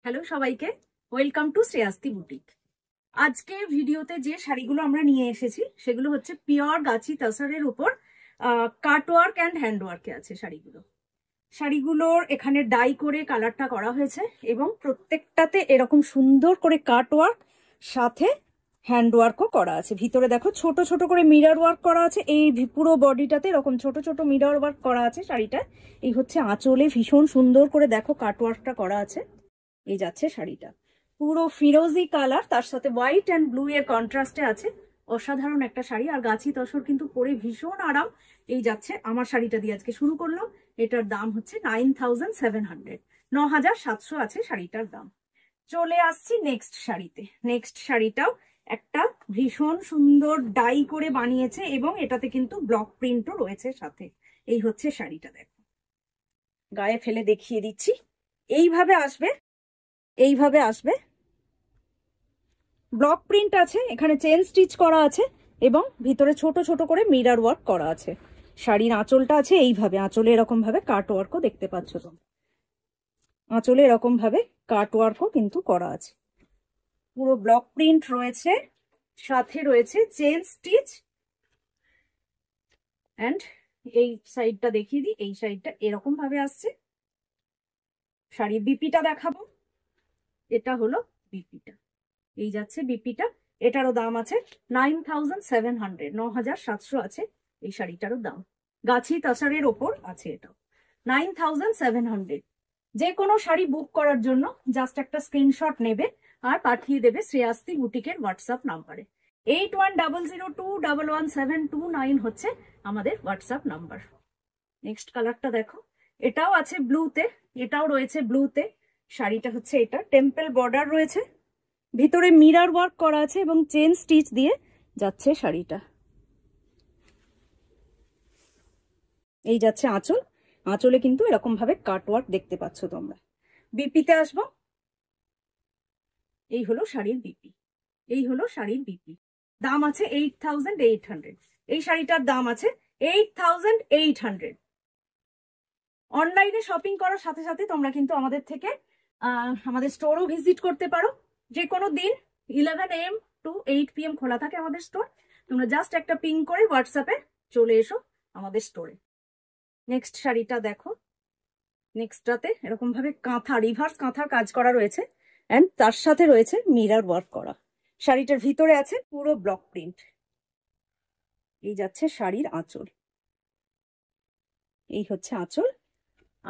Hello সবাইকে, welcome to শ্রেয়াস্তি boutique. আজকে ভিডিওতে যে শাড়িগুলো আমরা নিয়ে এসেছি সেগুলো হচ্ছে পিওর গাছি তাসারের উপর কাটওয়ার্ক অ্যান্ড হ্যান্ডওয়ার্কে আছে শাড়িগুলোর এখানে ডাই করে কালারটা করা হয়েছে এবং প্রত্যেকটাতে এরকম সুন্দর করে কাটওয়ার্ক সাথে হ্যান্ডওয়ার্কও করা আছে। ভিতরে দেখো ছোট ছোট করে মিরর ওয়ার্ক করা আছে, এই পুরো বডিটাতে এরকম ছোট ছোট মিরর ওয়ার্ক করা আছে শাড়িটা। এই হচ্ছে আঁচলে ভীষণ সুন্দর করে দেখো কাটওয়ার্কটা করা আছে। এই যাচ্ছে শাড়িটা পুরো ফিরোজি কালার, তার সাথে হোয়াইট অ্যান্ড ব্লু এর কন্ট্রাস্টে আছে। অসাধারণ একটা শাড়ি, আর গাছি তসর কিন্তু পরে ভীষণ আরাম। এই যাচ্ছে আমার শাড়িটা দিয়ে আজকে শুরু করলাম। এটার দাম হচ্ছে 9700, 9700 আছে শাড়িটার দাম। চলে আসছি নেক্সট শাড়িতে। নেক্সট শাড়িটাও একটা ভীষণ সুন্দর ডাই করে বানিয়েছে এবং এটাতে কিন্তু ব্লক প্রিন্টও রয়েছে সাথে। এই হচ্ছে শাড়িটা, দেখো গায়ে ফেলে দেখিয়ে দিচ্ছি। এইভাবে আসবে ব্লক প্রিন্ট আছে, এখানে চেন স্টিচ করা আছে এবং ভিতরে ছোট ছোট করে মিরর ওয়ার্ক করা আছে। শাড়ির আঁচলটা আছে এইভাবে, আঁচলে এরকম ভাবে কাট ওয়ার্কও দেখতে পাচ্ছ তোমরা। আঁচলে এরকম ভাবে কাট ওয়ার্কও কিন্তু করা আছে। পুরো ব্লক প্রিন্ট রয়েছে, সাথে রয়েছে চেন স্টিচ। অ্যান্ড এই সাইডটা দেখিয়ে দিই, এই সাইডটা এরকম ভাবে আসছে। শাড়ির বিপিটা দেখাবো, এটা হলো বিপিটা। এই যাচ্ছে বিপিটা, এটারও দাম আছে 9700, 9700 আছে এই শাড়িটারও দাম। গাছি তাসারের ওপর আছে এটাও 9700। যে কোনো শাড়ি বুক করার জন্য জাস্ট একটা স্ক্রিনশট নেবে আর পাঠিয়ে দেবে শ্রেয়াস্তি বুটিকের হোয়াটসঅ্যাপ নাম্বারে। 8100211729 হচ্ছে আমাদের হোয়াটসঅ্যাপ নাম্বার। নেক্সট কালারটা দেখো, এটাও আছে ব্লুতে, এটাও রয়েছে ব্লুতে। শাড়িটা হচ্ছে এটা, টেম্পল বর্ডার রয়েছে, ভিতরে মিরর ওয়ার্ক করা আছে এবং চেন স্টিচ দিয়ে যাচ্ছে শাড়িটা। এই যাচ্ছে আঁচল, আঁচলে কিন্তু এরকম ভাবে কাট ওয়ার্ক দেখতে পাচ্ছ তোমরা। বিপিতে আসবো, এই হলো শাড়ির বিপি, এই হলো শাড়ির বিপি। দাম আছে 8800। এই শাড়িটার দাম আছে 8800। অনলাইনে শপিং করার সাথে সাথে তোমরা কিন্তু আমাদের থেকে আমাদের স্টোরও ভিজিট করতে পারো। যে কোনো দিন 11 AM to 8 PM খোলা থাকে আমাদের স্টোর। তোমরা জাস্ট একটা পিং করে হোয়াটসঅ্যাপে চলে এসো আমাদের স্টোরে। নেক্সট শাড়িটা দেখো, নেক্সটটাতে এরকম ভাবে কাঁথা, রিভার্স কাঁথার কাজ করা রয়েছে অ্যান্ড তার সাথে রয়েছে মিরর ওয়ার্ক করা। শাড়িটার ভিতরে আছে পুরো ব্লক প্রিন্ট। এই যাচ্ছে শাড়ির আঁচল, এই হচ্ছে আঁচল।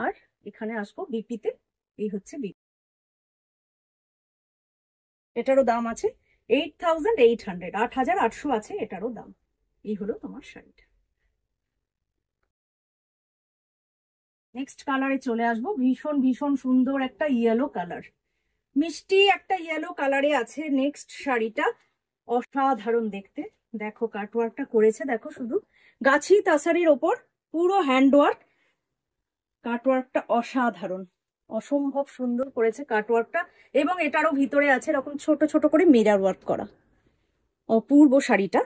আর এখানে আসবো বিপিতে, এই হচ্ছে বিপি। এটারও দাম আছে 8800, 8800 আছে এটারও দাম। এই হলো তোমার শাড়িটা। নেক্সট কালারে চলে আসবো, ভীষণ ভীষণ সুন্দর একটা ইয়েলো কালার, মিষ্টি একটা ইয়েলো কালারে আছে নেক্সট শাড়িটা। অসাধারণ দেখতে, দেখো কাটওয়ার্কটা করেছে, দেখো শুধু গাছি তাসারির ওপর পুরো হ্যান্ডওয়ার্ক। কাটওয়ার্কটা অসাধারণ, অসম্ভব সুন্দর করেছে কাটওয়ার্কটা এবং এটারও ভিতরে আছে এরকম ছোট ছোট করে মিরর ওয়ার্ক করা। অপূর্ব শাড়িটা,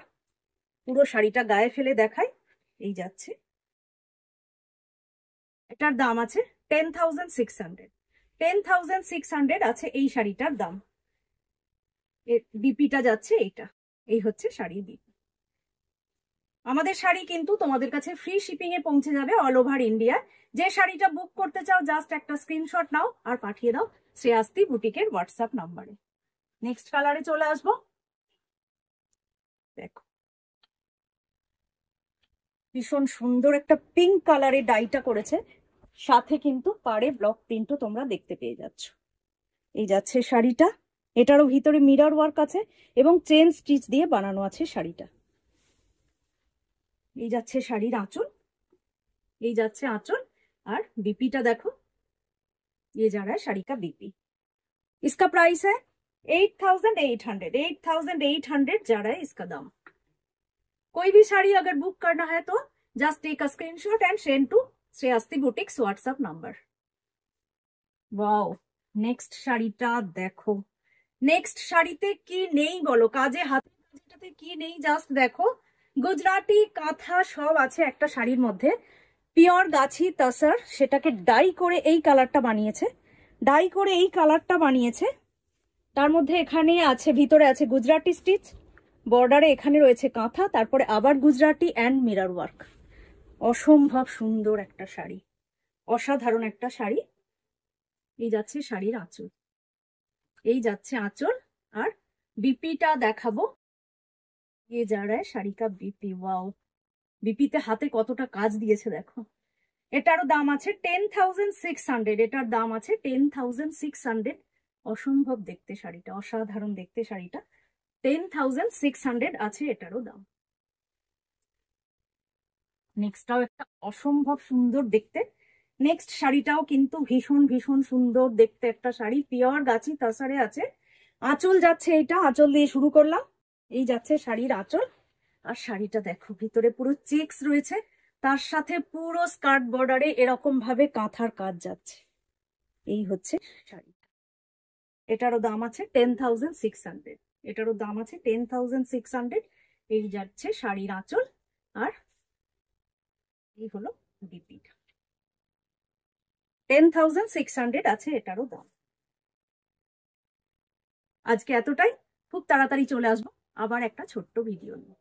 পুরো শাড়িটা গায়ে ফেলে দেখায়। এই যাচ্ছে, এটার দাম আছে 10600, 10600 আছে এই শাড়িটার দাম। বিপিটা যাচ্ছে এইটা, এই হচ্ছে শাড়ির বিপি। আমাদের শাড়ি কিন্তু তোমাদের কাছে ফ্রি শিপিং এ পৌঁছে যাবে অল ওভার ইন্ডিয়া। যে শাড়িটা বুক করতে চাও জাস্ট একটা স্ক্রিনশট নাও আর পাঠিয়ে দাও শ্রেয়াস্তি বুটিকের হোয়াটসঅ্যাপ নাম্বারে। নেক্সট কালারে চলে আসবো, দেখো ভীষণ সুন্দর একটা পিঙ্ক কালারে ডাইটা করেছে, সাথে কিন্তু পাড়ে ব্লক প্রিন্টও তোমরা দেখতে পেয়ে যাচ্ছ। এই যাচ্ছে শাড়িটা, এটারও ভিতরে মিরর ওয়ার্ক আছে এবং চেন স্টিচ দিয়ে বানানো আছে শাড়িটা। এই যাচ্ছে শাড়ির আঁচল, এই যাচ্ছে আঁচল। আর बीपीটা देखो, ये जा रहा है शाड़ी का बीपी। इसका प्राइस है 8800, 8800 जा रहा है इसका दाम। कोई भी साड़ी अगर बुक करना है तो just take a screenshot and send to Shreyasti boutiques WhatsApp number. Wow, next শাড়িটা দেখো। নেক্সট শাড়িতে কি নেই বলো, কাজে হাতে কাজেটাতে কি নেই জাস্ট দেখো। গুজরাটি কাঁথা সব আছে একটা শাড়ির মধ্যে। পিওর গাছি তাসার, সেটাকে ডাই করে এই কালারটা বানিয়েছে। ডাই করে এই কালারটা বানিয়েছে। তার মধ্যে এখানে আছে, ভিতরে আছে গুজরাটি স্টিচ, বর্ডারে এখানে রয়েছে কাঁথা, তারপরে আবার গুজরাটি অ্যান্ড মিরর ওয়ার্ক। অসম্ভব সুন্দর একটা শাড়ি, অসাধারণ একটা শাড়ি। এই যাচ্ছে শাড়ির আঁচল, এই যাচ্ছে আঁচল। আর বিপিটা দেখাবো। ये जा रहा है শাড়ি কা বিপি। ওয়াও, বিপিতে হাতে কতটা কাজ দিয়েছে দেখো। এটারও দাম আছে 10,600। এটার দাম আছে 10,600। অসম্ভব দেখতে শাড়িটা, অসাধারণ দেখতে শাড়িটা। 10,600 আছে এটারও দাম। নেক্সটটাও একটা অসম্ভব সুন্দর দেখতে। নেক্সট শাড়িটাও কিন্তু ভীষণ ভীষণ সুন্দর দেখতে একটা শাড়ি, পিওর গাছি তাসারে আছে। আঁচল যাচ্ছে, এইটা আঁচল দিয়ে শুরু করলাম। এই যাচ্ছে শাড়ির আঁচল। আর শাড়িটা দেখো, ভিতরে পুরো চেকস রয়েছে, তার সাথে পুরো স্কার্ট বর্ডারে এরকম ভাবে কাঁথার কাজ যাচ্ছে। এই হচ্ছে শাড়িটা। এটারও দাম আছে 10,600। এটারও দাম আছে 10,600। এই যাচ্ছে শাড়ির আঁচল। আর এই হলো বিপিটা। 10,600 আছে এটারও দাম। আজকে এতটাই, খুব তাড়াতাড়ি চলে আসবো আবার একটা ছোট্ট ভিডিও নিয়ে।